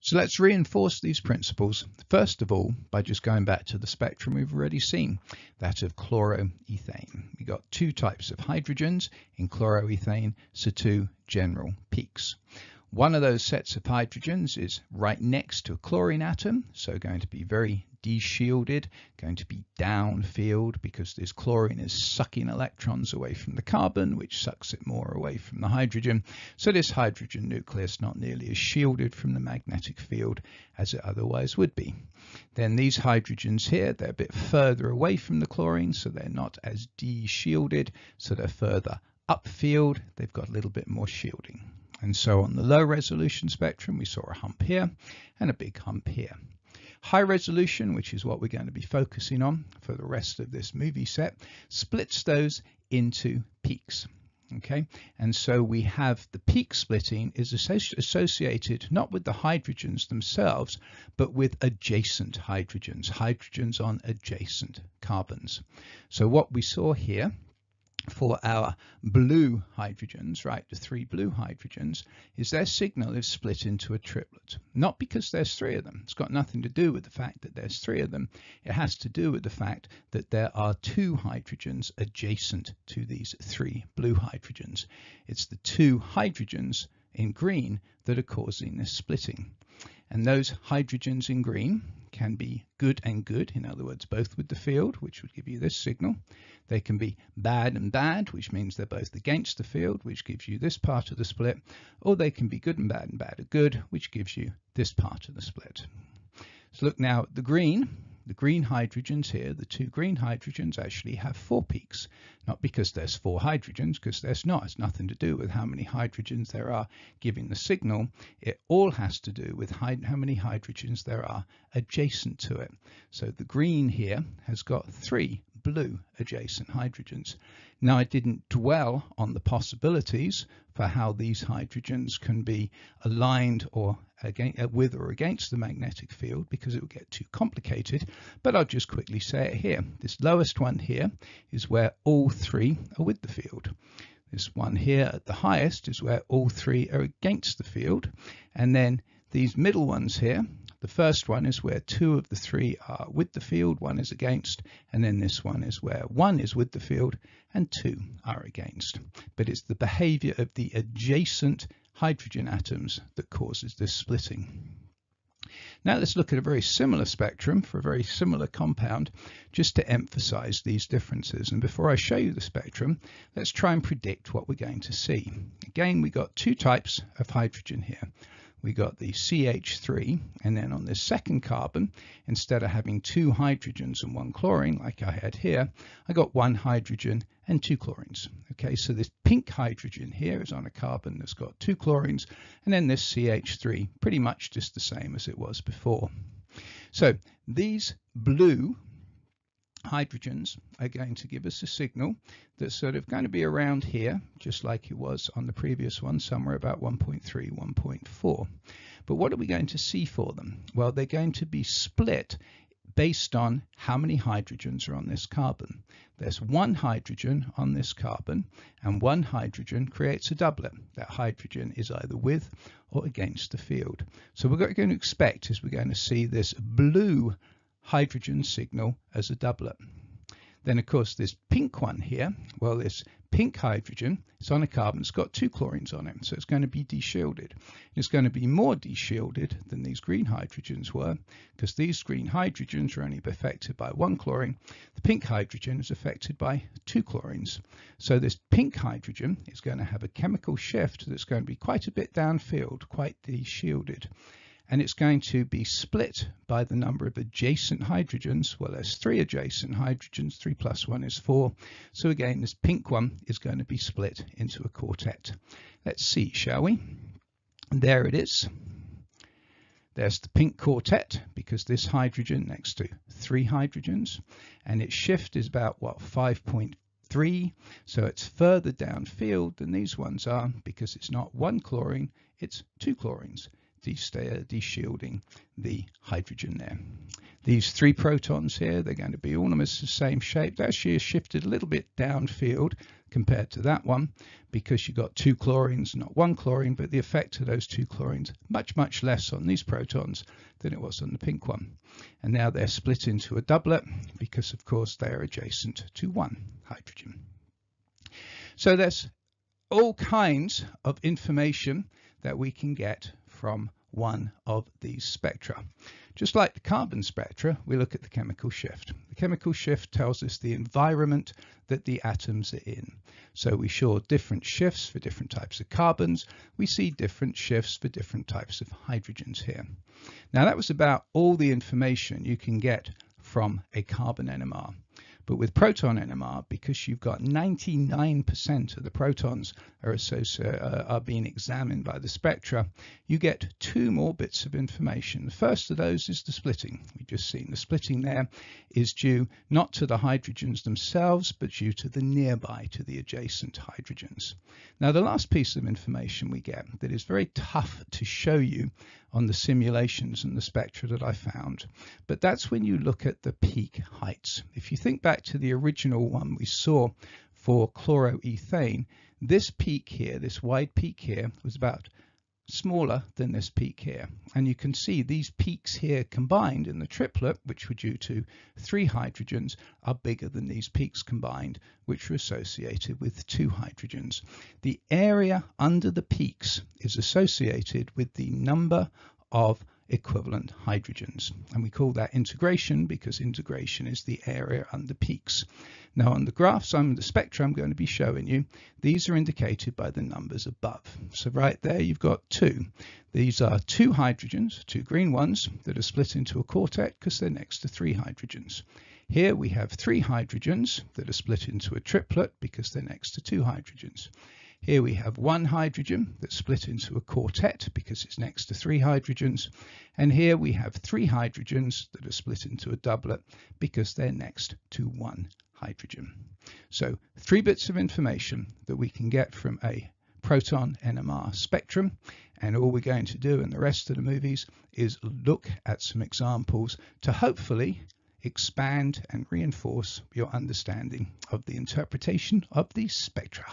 So let's reinforce these principles, first of all, by just going back to the spectrum we've already seen, that of chloroethane. We've got two types of hydrogens in chloroethane, so two general peaks. One of those sets of hydrogens is right next to a chlorine atom, so going to be very de-shielded, going to be downfield because this chlorine is sucking electrons away from the carbon, which sucks it more away from the hydrogen. So this hydrogen nucleus not nearly as shielded from the magnetic field as it otherwise would be. Then these hydrogens here, they're a bit further away from the chlorine, so they're not as de-shielded, so they're further upfield, they've got a little bit more shielding. And so on the low resolution spectrum, we saw a hump here and a big hump here. High resolution, which is what we're going to be focusing on for the rest of this movie set, splits those into peaks. Okay, and so we have the peak splitting is associated not with the hydrogens themselves, but with adjacent hydrogens, hydrogens on adjacent carbons. So what we saw here for our blue hydrogens, right, the three blue hydrogens, is their signal is split into a triplet. Not because there's three of them. It's got nothing to do with the fact that there's three of them. It has to do with the fact that there are two hydrogens adjacent to these three blue hydrogens. It's the two hydrogens in green that are causing this splitting. And those hydrogens in green can be good and good, in other words, both with the field, which would give you this signal. They can be bad and bad, which means they're both against the field, which gives you this part of the split, or they can be good and bad are good, which gives you this part of the split. So look now at the green hydrogens here, the two green hydrogens actually have four peaks, not because there's four hydrogens, because there's not. It's nothing to do with how many hydrogens there are giving the signal. It all has to do with how many hydrogens there are adjacent to it. So the green here has got three blue adjacent hydrogens. Now I didn't dwell on the possibilities for how these hydrogens can be aligned or with or against the magnetic field because it would get too complicated, but I'll just quickly say it here. This lowest one here is where all three are with the field. This one here at the highest is where all three are against the field, and then these middle ones here, the first one is where two of the three are with the field, one is against, and then this one is where one is with the field and two are against. But it's the behavior of the adjacent hydrogen atoms that causes this splitting. Now let's look at a very similar spectrum for a very similar compound, just to emphasize these differences. And before I show you the spectrum, let's try and predict what we're going to see. Again, we got two types of hydrogen here. We got the CH3, and then on this second carbon, instead of having two hydrogens and one chlorine like I had here, I got one hydrogen and two chlorines. Okay, so this pink hydrogen here is on a carbon that's got two chlorines, and then this CH3 pretty much just the same as it was before. So these blue hydrogens are going to give us a signal that's sort of going to be around here, just like it was on the previous one, somewhere about 1.3, 1.4. But what are we going to see for them? Well, they're going to be split based on how many hydrogens are on this carbon. There's one hydrogen on this carbon, and one hydrogen creates a doublet. That hydrogen is either with or against the field. So what we're going to expect is we're going to see this blue hydrogen signal as a doublet. Then of course this pink one here, well, this pink hydrogen is on a carbon, it's got two chlorines on it, so it's going to be de-shielded. It's going to be more de-shielded than these green hydrogens were, because these green hydrogens are only affected by one chlorine. The pink hydrogen is affected by two chlorines. So this pink hydrogen is going to have a chemical shift that's going to be quite a bit downfield, quite de-shielded. And it's going to be split by the number of adjacent hydrogens. Well, there's three adjacent hydrogens, 3 plus 1 is 4. So again, this pink one is going to be split into a quartet. Let's see, shall we? And there it is. There's the pink quartet, because this hydrogen next to 3 hydrogens, and its shift is about, what, 5.3. So it's further downfield than these ones are, because it's not one chlorine, it's two chlorines. deshielding the hydrogen there. These 3 protons here, they're going to be almost the same shape. They actually is shifted a little bit downfield compared to that one because you've got 2 chlorines, not 1 chlorine, but the effect of those 2 chlorines much less on these protons than it was on the pink one. And now they're split into a doublet because, of course, they are adjacent to 1 hydrogen. So there's all kinds of information that we can get from one of these spectra. Just like the carbon spectra, we look at the chemical shift. The chemical shift tells us the environment that the atoms are in. So we saw different shifts for different types of carbons. We see different shifts for different types of hydrogens here. Now that was about all the information you can get from a carbon NMR. But with proton NMR, because you've got 99% of the protons are being examined by the spectra, you get 2 more bits of information. The first of those is the splitting. We've just seen the splitting there is due not to the hydrogens themselves, but due to the nearby, to the adjacent hydrogens. Now, the last piece of information we get that is very tough to show you on the simulations and the spectra that I found, but that's when you look at the peak heights. If you think back to the original one we saw for chloroethane, this peak here, this wide peak here, was about smaller than this peak here. And you can see these peaks here combined in the triplet, which were due to 3 hydrogens, are bigger than these peaks combined, which are associated with 2 hydrogens. The area under the peaks is associated with the number of equivalent hydrogens, and we call that integration because integration is the area under peaks. Now on the graphs, the spectra I'm going to be showing you, these are indicated by the numbers above. So right there you've got 2. These are 2 hydrogens, 2 green ones, that are split into a quartet because they're next to 3 hydrogens. Here we have 3 hydrogens that are split into a triplet because they're next to 2 hydrogens. Here we have 1 hydrogen that's split into a quartet because it's next to 3 hydrogens. And here we have 3 hydrogens that are split into a doublet because they're next to 1 hydrogen. So 3 bits of information that we can get from a proton NMR spectrum. And all we're going to do in the rest of the movies is look at some examples to hopefully expand and reinforce your understanding of the interpretation of these spectra.